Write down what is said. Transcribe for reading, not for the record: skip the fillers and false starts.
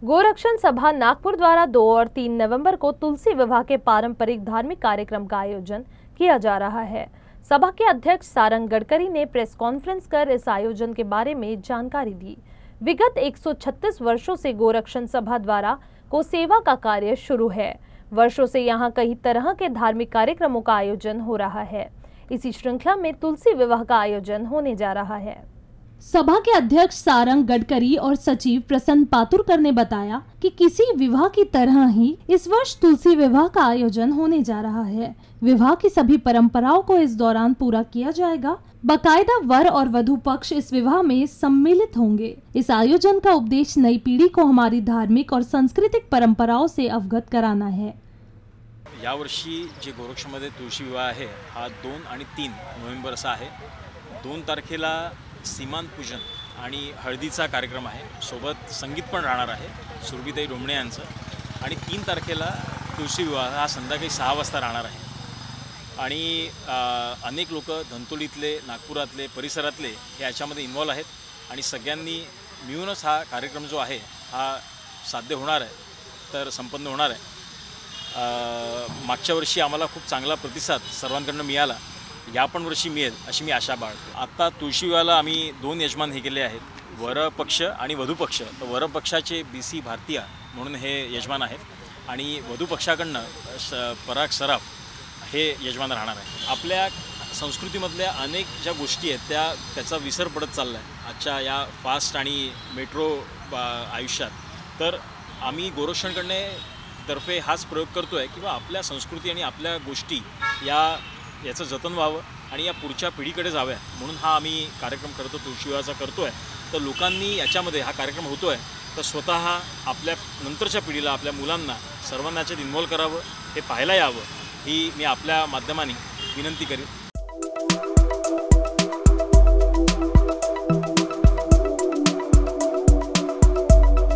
गोरक्षण सभा नागपुर द्वारा 2 और 3 नवंबर को तुलसी विवाह के पारंपरिक धार्मिक कार्यक्रम का आयोजन किया जा रहा है। सभा के अध्यक्ष सारंग गडकरी ने प्रेस कॉन्फ्रेंस कर इस आयोजन के बारे में जानकारी दी। विगत 136 वर्षों से गोरक्षण सभा द्वारा को सेवा का कार्य शुरू है। वर्षों से यहाँ कई तरह के धार्मिक कार्यक्रमों का आयोजन हो रहा है। इसी श्रृंखला में तुलसी विवाह का आयोजन होने जा रहा है। सभा के अध्यक्ष सारंग गडकरी और सचिव प्रसन्न पातुरकर ने बताया कि किसी विवाह की तरह ही इस वर्ष तुलसी विवाह का आयोजन होने जा रहा है। विवाह की सभी परंपराओं को इस दौरान पूरा किया जाएगा। बाकायदा वर और वधू पक्ष इस विवाह में सम्मिलित होंगे। इस आयोजन का उद्देश्य नई पीढ़ी को हमारी धार्मिक और सांस्कृतिक परंपराओं से अवगत कराना है। यावर्षी जे गोरक्षमध्ये तुळशी विवाह आहे हा 2 आणि 3 नोव्हेंबर असा आहे। 2 तारखेला सीमान पूजन आणि हळदीचा कार्यक्रम आहे, सोबत संगीत पण राहणार आहे सुरभीताई डोमणे यांचं। आणि 3 तारखेला तुळशी विवाह हा संध्याकाळी 6 वाजता राहणार आहे। आणि अनेक लोक धंतोलीतले, नागपुरातले, परिसरातले हे याच्यामध्ये इन्वॉल्व आहेत आणि सगळ्यांनी मिळूनच हा कार्यक्रम जो आहे हा साध्य होणार आहे, तर संपन्न होणार आहे। मागच्या वर्षी आम्हाला खूप चांगला प्रतिसाद सर्वांकडून मिळाला, या पण वर्षी मिळेल अशी मी आशा बाळगतो। आता तुळशी विवाहाला आम्ही 2 यजमान हे केले आहेत, वर पक्ष आणि वधू पक्ष। तर वर पक्षाचे BC भारतीया म्हणून हे यजमान आहेत आणि वधू पक्षाकडनं पराग सराफ हे यजमान राहणार आहे। आपल्या संस्कृतीमधल्या अनेक ज्या गोष्टी आहेत त्याचा विसर पडत चालला आहे आजच्या या फास्ट आणि मेट्रो आयुष्यात। तर आम्ही गोरक्षणकडनं तर्फे हाच प्रयोग करतो आहे की आपल्या संस्कृती आणि आपल्या गोष्टी याचं जतन व्हावं आणि या पुढच्या पिढीकडे जाव्या, म्हणून हा आम्ही कार्यक्रम करतो, तुळशी विवाहाचा करतो आहे। तर लोकांनी याच्यामध्ये हा कार्यक्रम होतो आहे तर स्वतः आपल्या नंतरच्या पिढीला, आपल्या मुलांना, सर्वांना याच्यात इन्व्हॉल्व करावं, हे पाहायला यावं ही मी आपल्या माध्यमाने विनंती करेन।